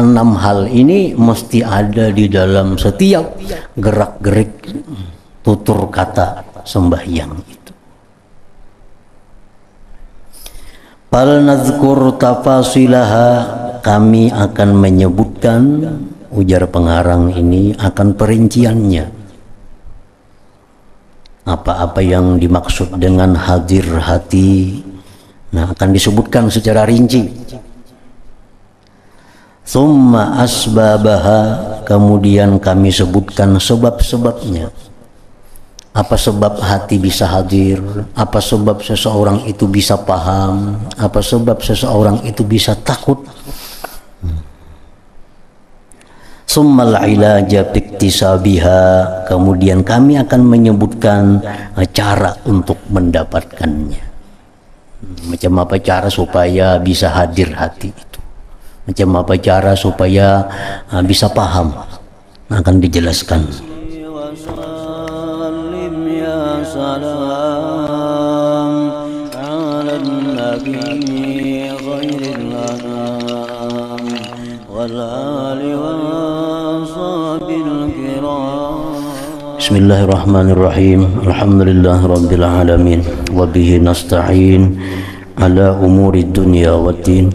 enam hal ini mesti ada di dalam setiap gerak-gerik tutur kata sembahyang itu. Fal nazkur tafasilaha, kami akan menyebutkan, ujar pengarang ini, akan perinciannya. Apa-apa yang dimaksud dengan hadir hati, nah akan disebutkan secara rinci. Summa asbabaha, kemudian kami sebutkan sebab-sebabnya. Apa sebab hati bisa hadir, apa sebab seseorang itu bisa paham, apa sebab seseorang itu bisa takut. Summal ilaja biktisabiha, kemudian kami akan menyebutkan cara untuk mendapatkannya. Macam apa cara supaya bisa hadir hati itu, macam apa cara supaya bisa paham, akan dijelaskan. Bismillahirrahmanirrahim. Alhamdulillah rabbil alamin, wa bihi nasta'in ala umurid dunya waddin.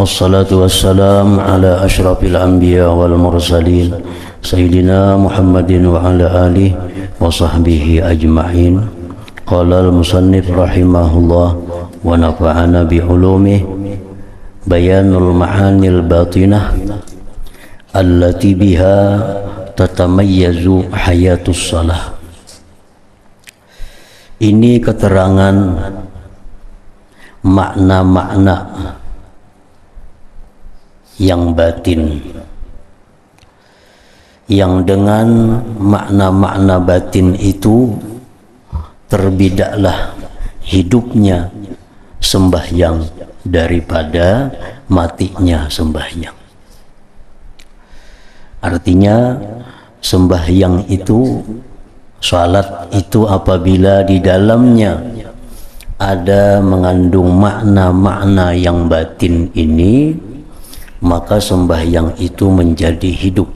Wassalatu wassalam ala asyrafil anbiya wal mursalin sayyidina Muhammadin wa ala alihi wa sahbihi ajma'in. Qala al-musannif rahimahullah wa nafa'ana bi ulumih bayanul ma'anil batinah allati biha tatamayyazu hayatus salah. Ini keterangan makna-makna yang batin, yang dengan makna-makna batin itu terbidaklah hidupnya sembahyang daripada matinya sembahyang. Artinya sembahyang itu, salat itu apabila di dalamnya ada mengandung makna-makna yang batin ini, maka sembahyang itu menjadi hidup.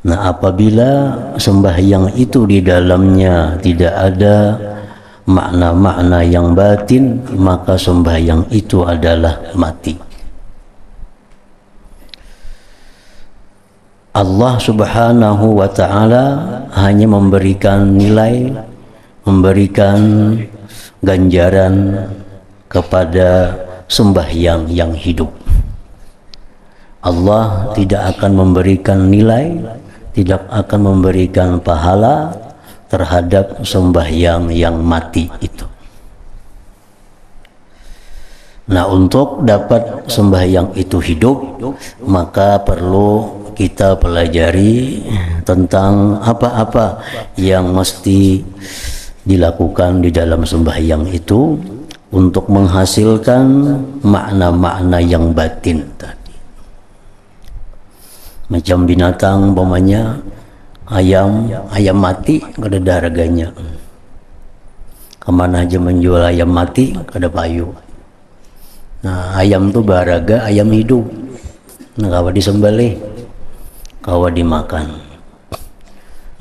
Nah, apabila sembahyang itu di dalamnya tidak ada makna-makna yang batin, maka sembahyang itu adalah mati. Allah subhanahu wa ta'ala hanya memberikan nilai, memberikan ganjaran kepada sembahyang yang hidup. Allah tidak akan memberikan nilai, tidak akan memberikan pahala terhadap sembahyang yang mati itu. Nah, untuk dapat sembahyang itu hidup, maka perlu kita pelajari tentang apa-apa yang mesti dilakukan di dalam sembahyang itu untuk menghasilkan makna-makna yang batin tadi. Macam binatang, umpamanya ayam mati kada ada harganya. Kemana aja menjual ayam mati kada payu. Nah, ayam tuh berharga, ayam hidup. Nah, kawa disembelih, kawa dimakan.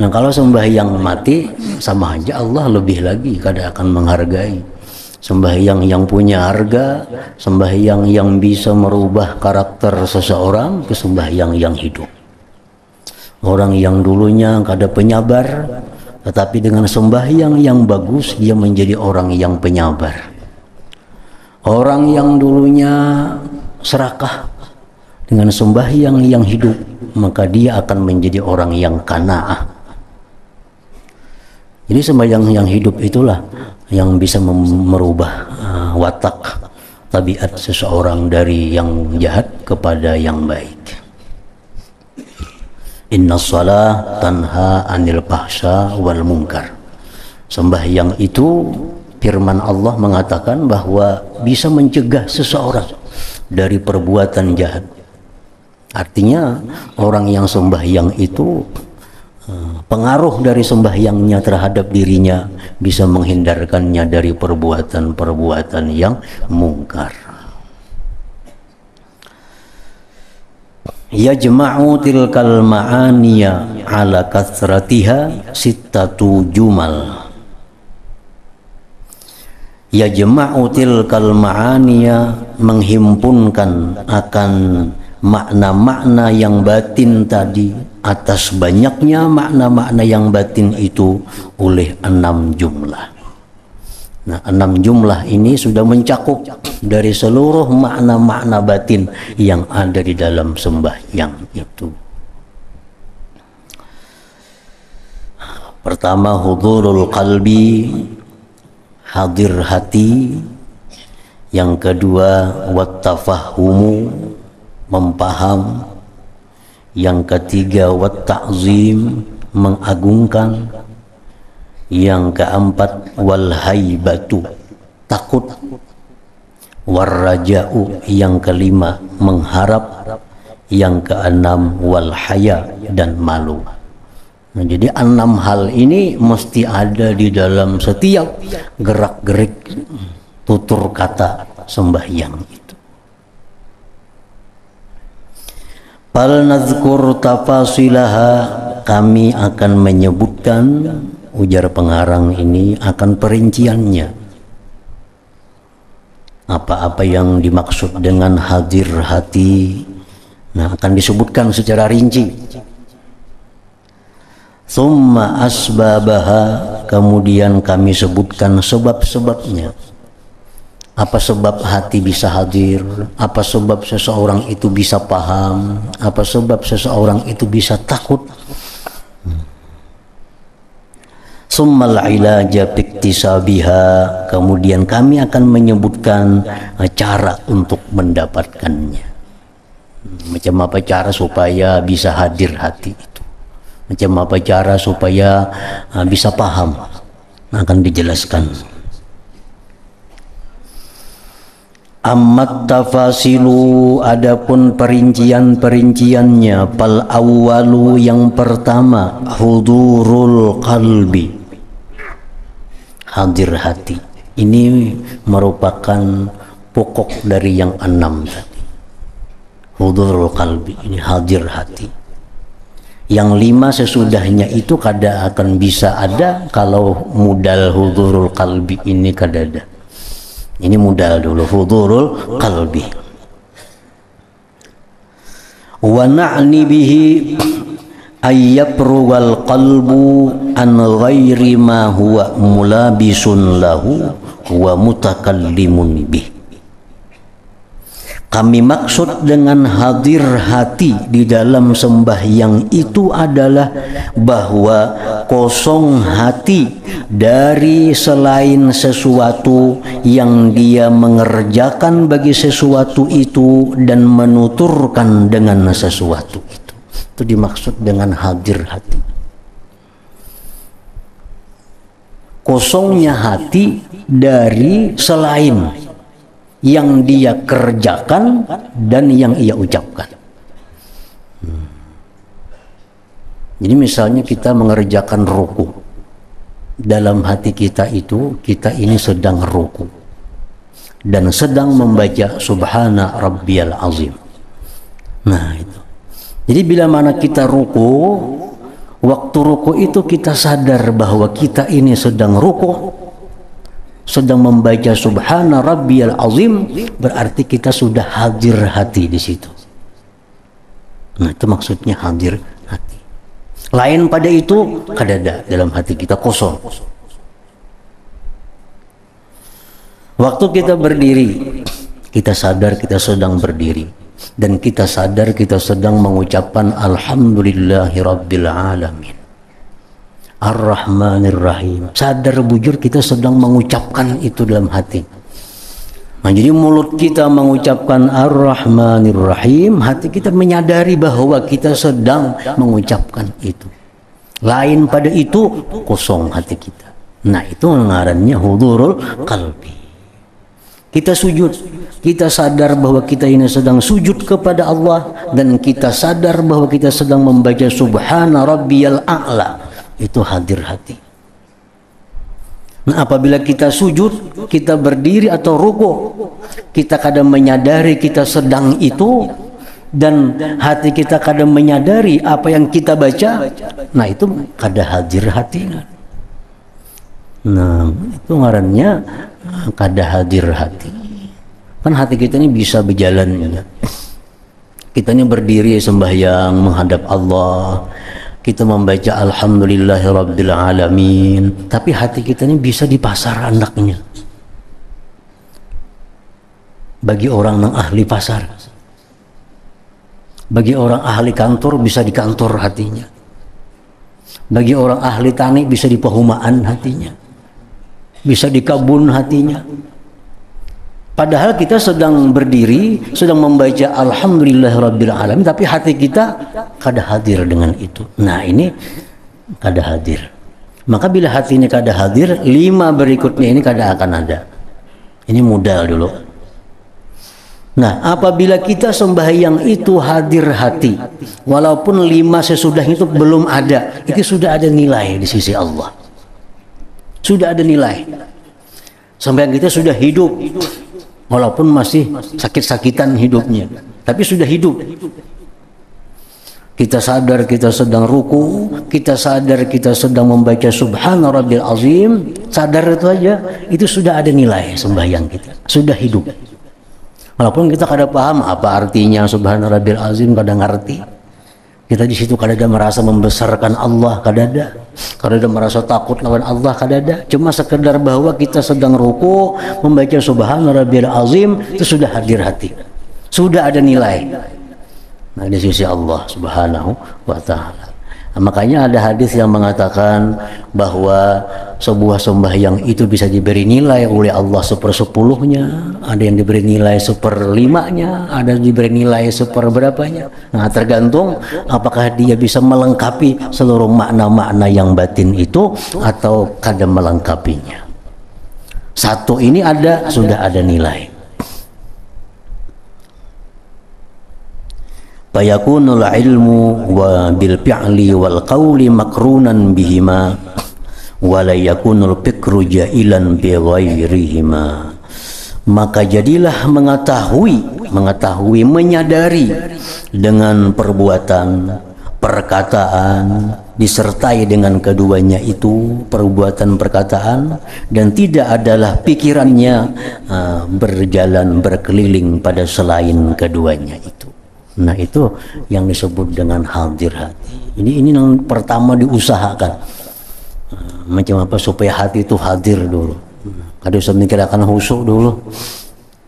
Nah, kalau sembahyang mati sama aja, Allah lebih lagi kada akan menghargai. Sembahyang yang punya harga, sembahyang yang bisa merubah karakter seseorang, ke sembahyang yang hidup. Orang yang dulunya kada penyabar, tetapi dengan sembahyang yang bagus dia menjadi orang yang penyabar. Orang yang dulunya serakah, dengan sembahyang yang hidup, maka dia akan menjadi orang yang qanaah. Jadi sembahyang yang hidup itulah yang bisa merubah watak, tabiat seseorang dari yang jahat kepada yang baik. Inna shalah tanha anil fahsya wal munkar. Sembahyang itu, firman Allah mengatakan bahwa bisa mencegah seseorang dari perbuatan jahat. Artinya orang yang sembahyang itu, pengaruh dari sembahyangnya terhadap dirinya bisa menghindarkannya dari perbuatan-perbuatan yang mungkar. Yajma'u tilkal ma'aniya ala kathratiha sittatu jumal. Yajma'u tilkal ma'aniya, menghimpunkan akan makna-makna yang batin tadi atas banyaknya makna-makna yang batin itu oleh 6 jumlah. Nah, 6 jumlah ini sudah mencakup dari seluruh makna-makna batin yang ada di dalam sembahyang itu. Pertama, hudurul qalbi, hadir hati. Yang kedua, wattafahumu, mempaham. Yang ketiga, watta'zim, mengagungkan. Yang keempat, wal haibatu, takut. Warraja'u, yang kelima, mengharap. Yang keenam, wal haya, dan malu. Nah, jadi 6 hal ini mesti ada di dalam setiap gerak-gerik tutur kata sembahyang itu. Fal nazkur tafasilaha, kami akan menyebutkan, ujar pengarang ini, akan perinciannya. Apa-apa yang dimaksud dengan hadir hati, nah akan disebutkan secara rinci. Summa asbabaha, kemudian kami sebutkan sebab-sebabnya. Apa sebab hati bisa hadir? Apa sebab seseorang itu bisa paham? Apa sebab seseorang itu bisa takut? Summal ilaja biktisabiha, kemudian kami akan menyebutkan cara untuk mendapatkannya. Macam apa cara supaya bisa hadir hati itu? Macam apa cara supaya bisa paham? Akan dijelaskan. Ammat tafasilu, adapun perincian-perinciannya, fal awwalu, yang pertama, hudurul qalbi, hadir hati. Ini merupakan pokok dari yang 6 tadi. Hudurul qalbi, ini hadir hati. Yang 5 sesudahnya itu kada akan bisa ada kalau modal hudurul qalbi ini kada ada. Ini modal dulu, hudurul qalbi. Wa na'ni bihi ayyaprugal qalbu an ghairi ma huwa mulabisun lahu wa mutakallimun bih. Kami maksud dengan hadir hati di dalam sembahyang itu adalah bahwa kosong hati dari selain sesuatu yang dia mengerjakan bagi sesuatu itu dan menuturkan dengan sesuatu itu. Itu dimaksud dengan hadir hati. Kosongnya hati dari selain yang dia kerjakan dan yang ia ucapkan. Jadi misalnya kita mengerjakan ruku, dalam hati kita itu kita ini sedang ruku dan sedang membaca subhana rabbiyal azim. Nah itu. Jadi bila mana kita ruku, waktu ruku itu kita sadar bahwa kita ini sedang ruku, sedang membaca subhana rabbiyal azim, berarti kita sudah hadir hati di situ. Nah, itu maksudnya hadir hati. Lain pada itu kada ada dalam hati kita, kosong. Waktu kita berdiri, kita sadar kita sedang berdiri dan kita sadar kita sedang mengucapkan alhamdulillahi rabbil alamin, Ar-Rahmanir Rahim. Sadar bujur kita sedang mengucapkan itu dalam hati. Nah, jadi mulut kita mengucapkan Ar-Rahmanir Rahim, hati kita menyadari bahwa kita sedang mengucapkan itu. Lain pada itu, kosong hati kita. Nah, itu ngarannya hudurul qalbi. Kita sujud, kita sadar bahwa kita ini sedang sujud kepada Allah dan kita sadar bahwa kita sedang membaca subhana rabbiyal a'la. Itu hadir hati. Nah, apabila kita sujud, kita berdiri atau ruku, kita kadang menyadari kita sedang itu, dan hati kita kadang menyadari apa yang kita baca, nah itu kada hadir hati. Nah itu ngarannya kada hadir hati. Kan hati kita ini bisa berjalan ya. Kita ini berdiri sembahyang menghadap Allah, kita membaca alhamdulillahirabbil alamin, tapi hati kita ini bisa di pasar anaknya. Bagi orang yang ahli pasar, bagi orang ahli kantor bisa di kantor hatinya, bagi orang ahli tani bisa di perumahan hatinya, bisa di kebun hatinya. Padahal kita sedang berdiri, sedang membaca alhamdulillahirabbil alamin, tapi hati kita kada hadir dengan itu. Nah ini kada hadir. Maka bila hati ini kada hadir, 5 berikutnya ini kada akan ada. Ini modal dulu. Nah, apabila kita sembahyang itu hadir hati, walaupun 5 sesudah itu belum ada, itu sudah ada nilai di sisi Allah. Sudah ada nilai. Sembahyang kita sudah hidup, walaupun masih sakit-sakitan hidupnya, tapi sudah hidup. Kita sadar kita sedang ruku, kita sadar kita sedang membaca Subhana Rabbil Azim, sadar itu aja, itu sudah ada nilai sembahyang kita, sudah hidup. Walaupun kita kada paham apa artinya Subhana Rabbil Azim, kada ngerti. Kita di situ kada ada merasa membesarkan Allah, kada ada. Kada ada merasa takut lawan Allah, kada ada. Cuma sekedar bahwa kita sedang ruku membaca Subhana Rabbil Azim, itu sudah hadir hati. Sudah ada nilai. Nah, di sisi Allah Subhanahu wa taala. Nah, makanya ada hadis yang mengatakan bahwa sebuah sembahyang itu bisa diberi nilai oleh Allah 1/10-nya, ada yang diberi nilai 1/5-nya, ada yang diberi nilai 1/berapanya. Nah, tergantung apakah dia bisa melengkapi seluruh makna-makna yang batin itu atau kada melengkapinya. Satu ini ada, sudah ada nilai. Fayakunul ilmu wa bil fi'li wal qawli makrunan bihima wa la yakunul fikru jailan bi ghairihima. Maka jadilah mengetahui, menyadari dengan perbuatan, perkataan, disertai dengan keduanya itu, perbuatan, perkataan, dan tidak adalah pikirannya berjalan berkeliling pada selain keduanya itu. Nah itu yang disebut dengan hadir hati. Ini yang pertama diusahakan. Macam apa supaya hati itu hadir dulu. Kada usah mikirkan khusyuk dulu.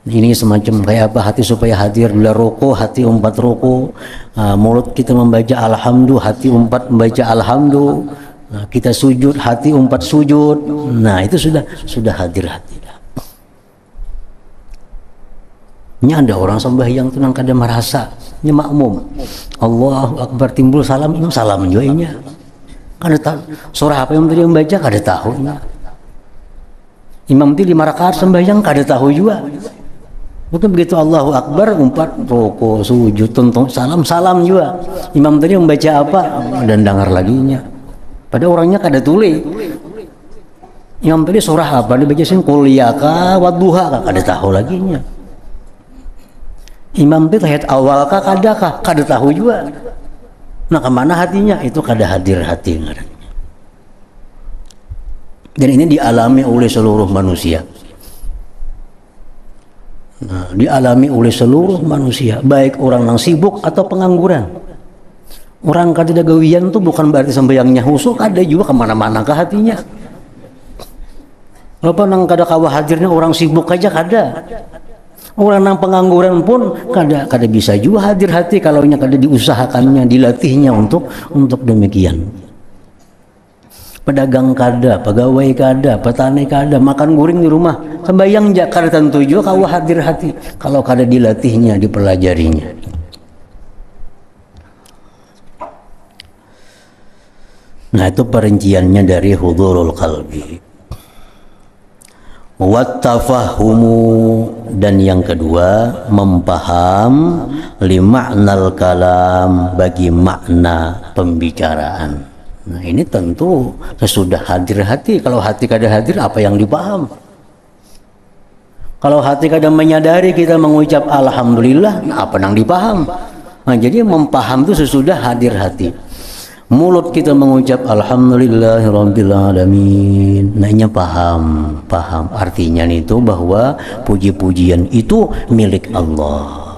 Ini semacam kayak apa hati supaya hadir. Bila ruku, hati umpat ruku. Mulut kita membaca alhamdulillah, hati umpat membaca alhamdulillah. Kita sujud, hati umpat sujud. Nah itu sudah hadir hati. Ini ada orang sembahyang itu nang kada merasa, ini makmum. Allahu Akbar timbul salam, ini salam juga ini. Kada tahu surah apa yang tadi membaca kada tahu. Imam itu 5 rakaat sembahyang kada tahu juga. Bukan begitu Allahu Akbar umpat rukuk sujud tonton salam juga. Imam tadi membaca apa dan dengar laginya. Pada orangnya kada tulis. Imam tadi surah apa dibaca sin quliyaka wadduha kada tahu laginya. Imam itu ayat awal kah kada tahu juga. Nah kemana hatinya itu kada hadir hati ngarannya. Dan ini dialami oleh seluruh manusia. Nah, dialami oleh seluruh manusia, baik orang yang sibuk atau pengangguran. Orang kada gawian itu bukan berarti sembahyangnya khusyuk, ada juga kemana-mana ke hatinya. Apa nang kada kawa hadirnya orang sibuk aja kada. Orang yang pengangguran pun kada bisa juga hadir hati kalau kada diusahakannya, dilatihnya untuk demikian. Pedagang kada, pegawai kada, petani kada, makan guring di rumah, sembahyang jakar tentu juga kawa hadir hati kalau kada dilatihnya, dipelajarinya. Nah itu perinciannya dari hudurul qalbi. Wattafahumu, dan yang kedua mempaham limaknal kalam, bagi makna pembicaraan. Nah ini tentu sesudah hadir hati. Kalau hati kada hadir apa yang dipaham? Kalau hati kada menyadari kita mengucap alhamdulillah, nah apa yang dipaham? Nah, jadi mempaham itu sesudah hadir hati. Mulut kita mengucap alhamdulillahirabbil alamin. Nah, ini paham artinya itu bahwa puji-pujian itu milik Allah.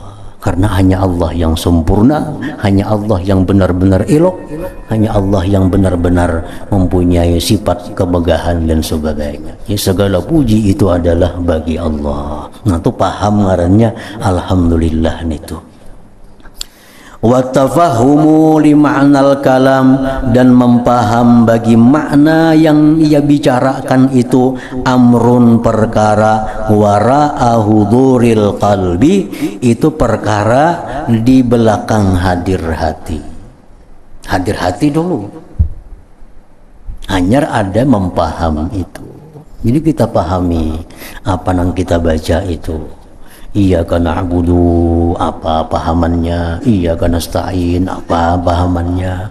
Karena hanya Allah yang sempurna, hanya Allah yang benar-benar elok, hanya Allah yang benar-benar mempunyai sifat kemegahan dan sebagainya. Ya, segala puji itu adalah bagi Allah. Nah, itu paham ngarannya alhamdulillah itu. Wa tafahumu li ma'nal kalam, dan mempaham bagi makna yang ia bicarakan itu, amrun perkara, wara'a huduril qalbi, itu perkara di belakang hadir hati. Hadir hati dulu, hanya ada mempaham itu. Jadi kita pahami apa yang kita baca itu. Iyyaka na'budu, apa pahamannya, iyyaka nasta'in, apa pahamannya.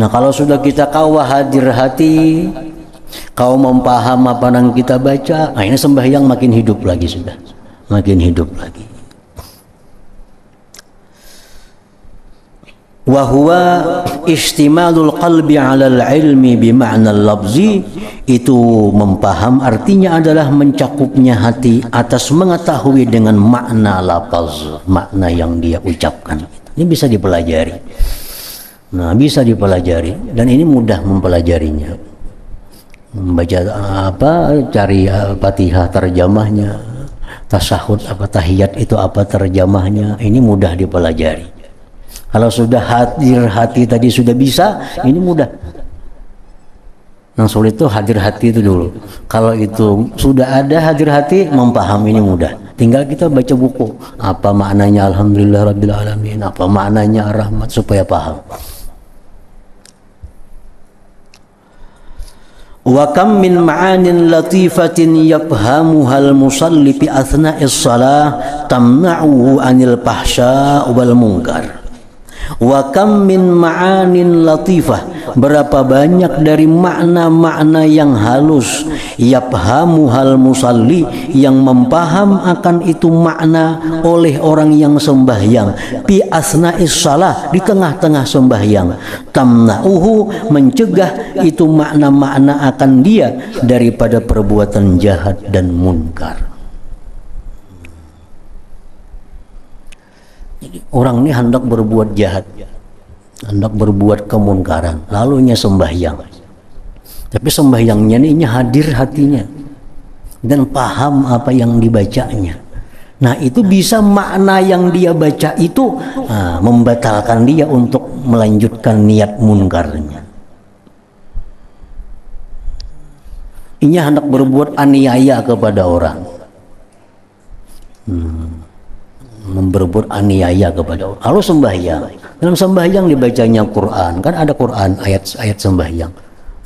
Nah, kalau sudah kita kawah hadir hati, kau mempaham apa yang kita baca, nah ini sembahyang makin hidup lagi, sudah makin hidup lagi. Wa huwa istimalul qalbi 'alal ilmi bi ma'nal lafzi, itu mempaham artinya adalah mencakupnya hati atas mengetahui dengan makna lafaz, makna yang dia ucapkan. Ini bisa dipelajari. Nah, bisa dipelajari dan ini mudah mempelajarinya. Membaca apa, cari Fatihah terjemahnya, tasahud apa, tahiyat itu apa terjemahnya, ini mudah dipelajari. Kalau sudah hadir hati tadi sudah bisa, ini mudah. Yang sulit itu hadir hati itu dulu. Kalau itu sudah ada hadir hati, memahami ini mudah. Tinggal kita baca buku, apa maknanya alhamdulillahirabbil alamin, apa maknanya rahmat, supaya paham. Wa kam min ma'anin latifatin yafhamuhal musalli fi athna'is shalah tamna'uhu 'anil fahsya wal munkar. Wa kam min ma'anin latifah, berapa banyak dari makna-makna yang halus, yafhamuhal musalli, yang mempaham akan itu makna oleh orang yang sembahyang, fi asna'is shalah, di tengah-tengah sembahyang, tamna'uhu, mencegah itu makna-makna akan dia daripada perbuatan jahat dan munkar. Jadi orang ini hendak berbuat jahat, hendak berbuat kemunkaran, lalunya sembahyang. Tapi sembahyangnya ini hadir hatinya dan paham apa yang dibacanya. Nah, itu bisa makna yang dia baca itu membatalkan dia untuk melanjutkan niat munkarnya. Ini hendak berbuat aniaya kepada orang. Berbuat aniaya kepada orang. Lalu sembahyang. Dalam sembahyang dibacanya Quran, kan ada Quran ayat-ayat sembahyang.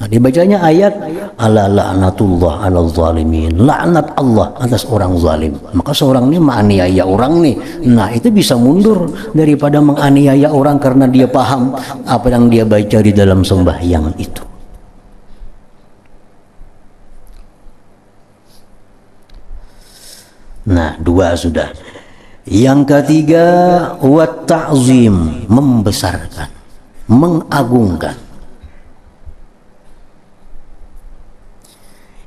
Nah, dibacanya ayat ala la'natullah 'alal zalimin, laknat Allah atas orang zalim. Maka seorang ini menganiaya orang nih. Nah, itu bisa mundur daripada menganiaya orang karena dia paham apa yang dia baca di dalam sembahyang itu. Nah, dua sudah. Yang ketiga, wat ta'zim, membesarkan, mengagungkan.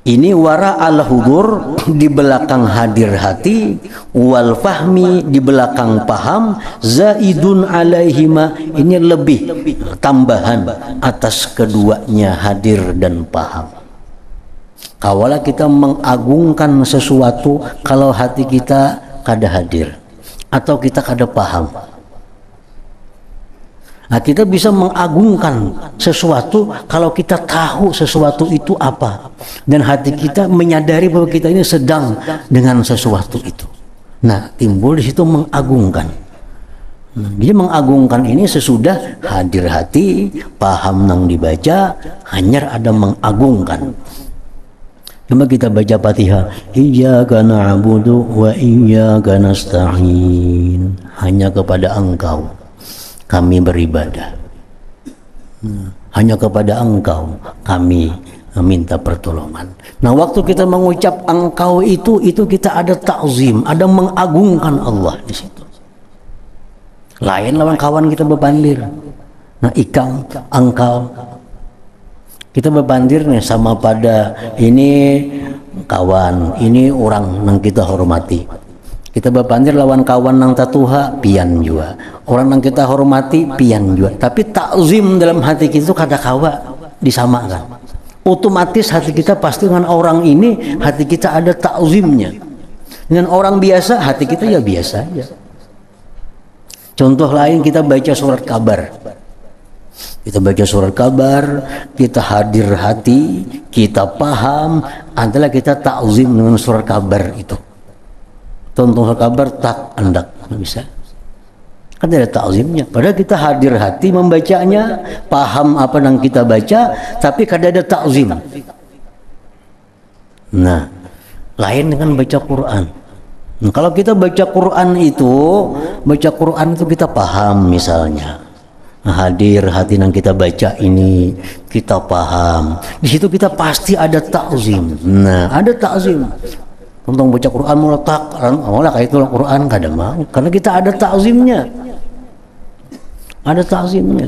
Ini wara al-hudur, di belakang hadir hati, wal fahmi, di belakang paham, zaidun alaihima, ini lebih tambahan atas keduanya hadir dan paham. Kawalah kita mengagungkan sesuatu kalau hati kita kada hadir atau kita kada paham. Nah, kita bisa mengagungkan sesuatu kalau kita tahu sesuatu itu apa dan hati kita menyadari bahwa kita ini sedang dengan sesuatu itu. Nah, timbul di situ mengagungkan. Jadi mengagungkan ini sesudah hadir hati, paham yang dibaca, hanya ada mengagungkan. Cuma kita baca Fatihah, iyyaka na'budu wa iyyaka nasta'in, hanya kepada Engkau kami beribadah, hanya kepada Engkau kami minta pertolongan. Nah, waktu kita mengucap Engkau itu kita ada ta'zim, ada mengagungkan Allah di situ. Lain lawan kawan kita bebandir. Nah, ikang, engkau. Kita bebandir nih sama pada ini kawan, ini orang yang kita hormati. Kita bebandir lawan kawan yang tatuha, pian juga. Orang yang kita hormati, pian juga. Tapi takzim dalam hati kita itu kada kawa disamakan. Otomatis hati kita pasti dengan orang ini, hati kita ada takzimnya. Dengan orang biasa, hati kita ya biasa aja. Contoh lain, kita baca surat kabar. Kita baca surat kabar, kita hadir hati, kita paham, adalah kita takzim dengan surat kabar itu. Contoh surat kabar tak andak, nggak bisa. Kan ada takzimnya. Padahal kita hadir hati membacanya, paham apa yang kita baca, tapi kada ada takzim. Nah, lain dengan baca Quran. Nah, kalau kita baca Quran itu kita paham misalnya. Hadir hati yang kita baca ini, kita paham. Di situ kita pasti ada takzim. Nah, ada takzim. Untung baca Quran meletak, malah kayak itu Quran kada mau, karena kita ada takzimnya. Ada takzimnya.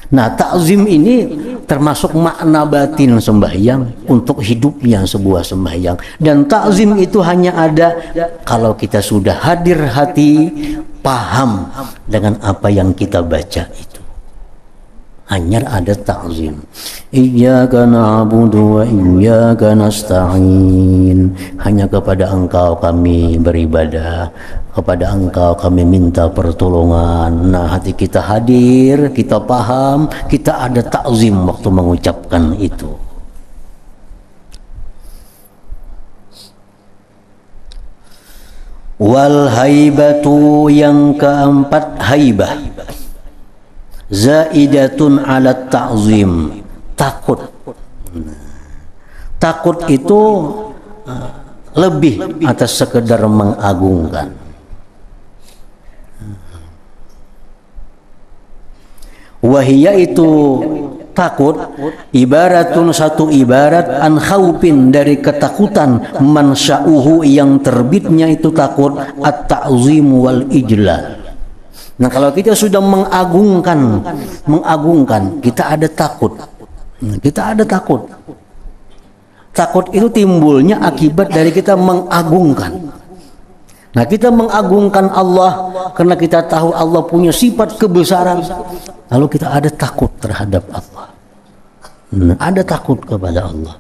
Nah, takzim ini termasuk makna batin sembahyang untuk hidupnya sebuah sembahyang. Dan takzim itu hanya ada kalau kita sudah hadir hati, paham dengan apa yang kita baca itu. Hanya ada takzim. Iyyaka na'budu wa iyyaka nasta'in. Hanya kepada Engkau kami beribadah, kepada Engkau kami minta pertolongan. Nah, hati kita hadir, kita paham, kita ada takzim waktu mengucapkan itu. Wal haibatu, yang keempat haibah, zaidatun ala ta'zim, takut. Takut itu lebih atas sekedar mengagungkan. Wahia itu takut, ibaratun satu ibarat, an khaufin dari ketakutan, mansya'uhu yang terbitnya itu takut, at-ta'zim wal ijlal. Nah, kalau kita sudah mengagungkan, kita ada takut. Kita ada takut. Takut itu timbulnya akibat dari kita mengagungkan. Nah, kita mengagungkan Allah karena kita tahu Allah punya sifat kebesaran. Lalu kita ada takut terhadap Allah. Nah, ada takut kepada Allah.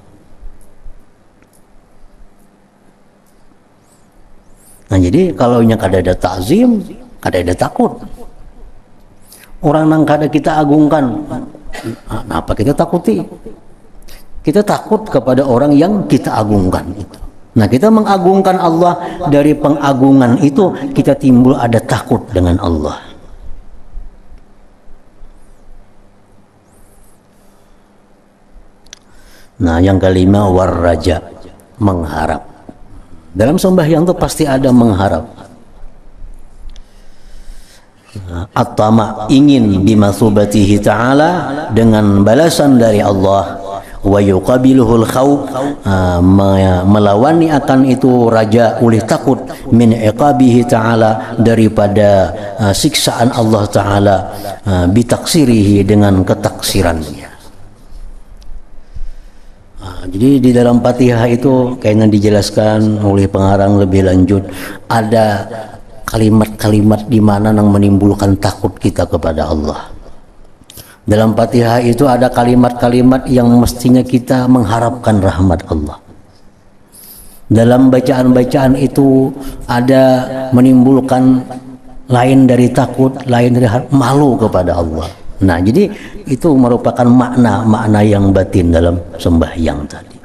Nah, jadi kalau kada ada takzim, kada ada takut. Orang yang kada kita agungkan, apa kita takuti? Kita takut kepada orang yang kita agungkan itu. Nah, kita mengagungkan Allah, dari pengagungan itu kita timbul ada takut dengan Allah. Nah, yang kelima warraja, mengharap. Dalam sembahyang itu pasti ada mengharap. At-tama, ingin bimasubatihi ta'ala, dengan balasan dari Allah. Wa yuqabiluhul khawf, melawani akan itu raja oleh takut, min iqabihi ta'ala, daripada siksaan Allah ta'ala, bitaksirihi, dengan ketaksirannya. Jadi di dalam Fatihah itu kayaknya dijelaskan oleh pengarang lebih lanjut, ada kalimat-kalimat di mana yang menimbulkan takut kita kepada Allah. Dalam Fatihah itu ada kalimat-kalimat yang mestinya kita mengharapkan rahmat Allah. Dalam bacaan-bacaan itu ada menimbulkan lain dari takut, lain dari malu kepada Allah. Nah, jadi itu merupakan makna yang batin dalam sembahyang tadi.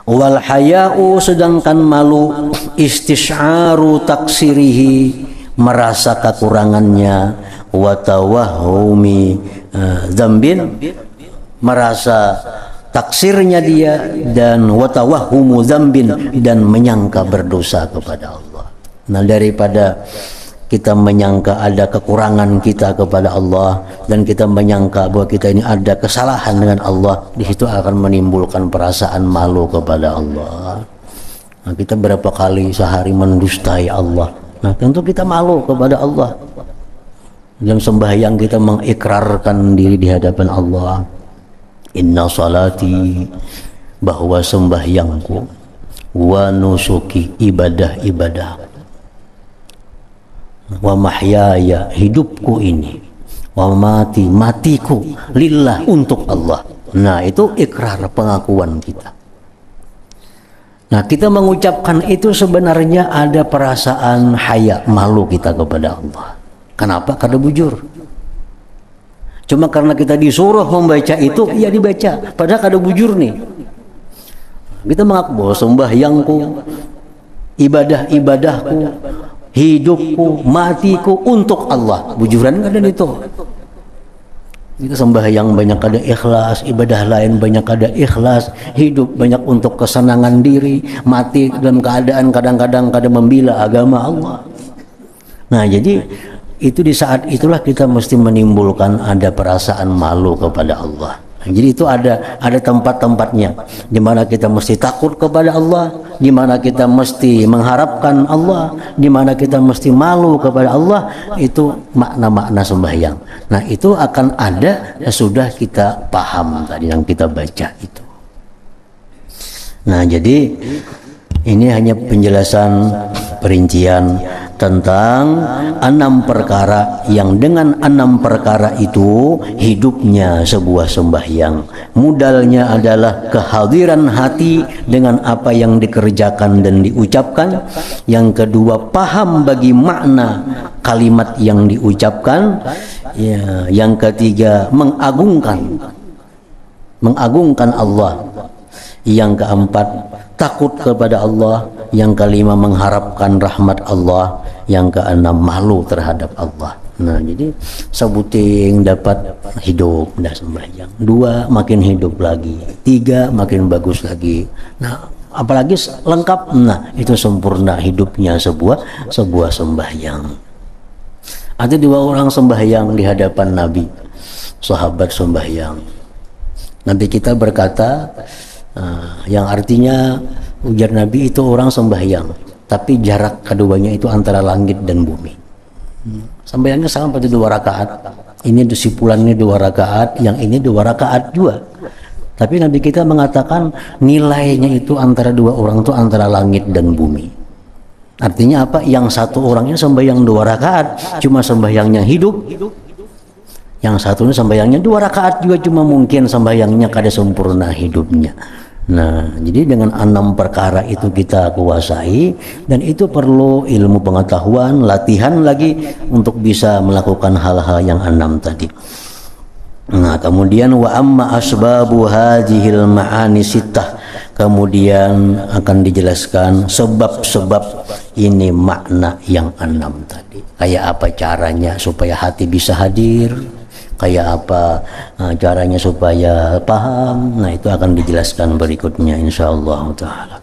Wal haya'u, sedangkan malu, istisyaru taksirihi, merasa kekurangannya, wa tawahhumi dzambin, merasa taksirnya dia, dan wa tawahhumu dzambin, dan menyangka berdosa kepada Allah. Nah, daripada kita menyangka ada kekurangan kita kepada Allah dan kita menyangka bahwa kita ini ada kesalahan dengan Allah, di situ akan menimbulkan perasaan malu kepada Allah. Nah, kita berapa kali sehari mendustai Allah, Nah, tentu kita malu kepada Allah. Dalam sembahyang kita mengikrarkan diri di hadapan Allah. Inna salati, bahwa sembahyangku, wa nusuki, ibadah-ibadah, wa mahyaya, hidupku ini, wa mati, matiku, lillah, untuk Allah. Nah, itu ikrar, pengakuan kita. Nah, kita mengucapkan itu sebenarnya ada perasaan haya, malu kita kepada Allah. Kenapa? Karena bujur. Cuma karena kita disuruh membaca itu, ya dibaca. Padahal kada bujur nih. Kita mengaku bahwa sembahyangku, ibadah-ibadahku, hidupku, matiku untuk Allah. Bujuran kada itu. Kita sembahyang banyak ada ikhlas, ibadah lain banyak ada ikhlas, hidup banyak untuk kesenangan diri, mati dalam keadaan kadang-kadang membela agama Allah. Nah, jadi itu di saat itulah kita mesti menimbulkan ada perasaan malu kepada Allah. Nah, jadi itu ada tempat-tempatnya di mana kita mesti takut kepada Allah, di mana kita mesti mengharapkan Allah, di mana kita mesti malu kepada Allah. Itu makna-makna sembahyang. Nah, itu akan ada sudah kita paham tadi yang kita baca itu. Nah, jadi ini hanya penjelasan perincian tentang 6 perkara yang dengan 6 perkara itu hidupnya sebuah sembahyang. Modalnya adalah kehadiran hati dengan apa yang dikerjakan dan diucapkan. Yang kedua, paham bagi makna kalimat yang diucapkan. Ya, yang ketiga, mengagungkan Allah. Yang keempat, takut kepada Allah. Yang kelima, mengharapkan rahmat Allah. Yang keenam, malu terhadap Allah. Nah, jadi sebuting dapat hidup dah sembahyang. 2 makin hidup lagi. 3 makin bagus lagi. Nah, apalagi lengkap. Nah, itu sempurna hidupnya sebuah sembahyang. Ada 2 orang sembahyang di hadapan Nabi. Sahabat sembahyang. Nabi kita berkata, yang artinya ujar Nabi, itu orang sembahyang tapi jarak keduanya itu antara langit dan bumi. Sembahyangnya sama pada 2 rakaat. Ini disipulannya 2 rakaat, yang ini 2 rakaat juga. Tapi Nabi kita mengatakan nilainya itu antara 2 orang itu antara langit dan bumi. Artinya apa? Yang satu orangnya sembahyang 2 rakaat, cuma sembahyangnya hidup. Yang satunya sembahyangnya 2 rakaat juga, cuma mungkin sembahyangnya kada sempurna hidupnya. Nah, jadi dengan 6 perkara itu kita kuasai, dan itu perlu ilmu pengetahuan, latihan lagi untuk bisa melakukan hal-hal yang 6 tadi. Nah, kemudian wa amma asbabu hadhil ma'ani sittah, kemudian akan dijelaskan sebab-sebab ini makna yang 6 tadi. Kayak apa caranya supaya hati bisa hadir, kayak apa caranya supaya paham. Nah, itu akan dijelaskan berikutnya insyaallah taala.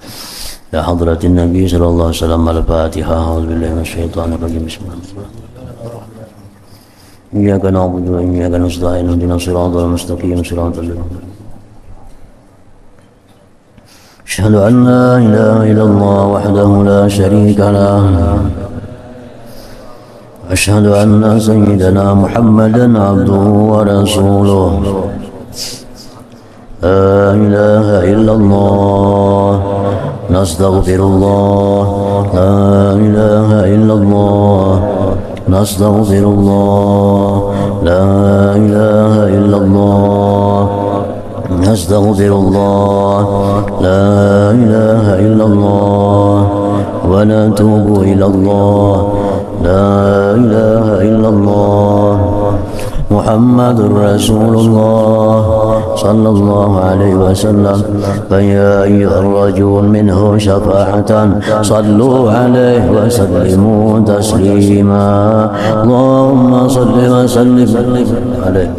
Ya hadratin Nabi sallallahu alaihi wasallam, al-Fatihah. A'udzubillahi minasyaitonir rajim. Bismillahirrahmanirrahim. Iyyaka na'budu wa iyyaka nasta'in. Ihdinas siratal mustaqim, siratal ladzina Asyhadu an la ilaha illallah wahdahu la syarika lah. أشهد أن سيدنا محمدا عبده ورسوله. لا إله إلا الله نستغفر الله. لا إله إلا الله نستغفر الله. لا إله إلا الله نستغفر الله. لا إله إلا الله ونتوب إلى الله. لا إله إلا الله محمد رسول الله صلى الله عليه وسلم. فيا أيها الرجل منه شفاعة صلوا عليه وسلموا تسليما. اللهم صل وسلم عليه.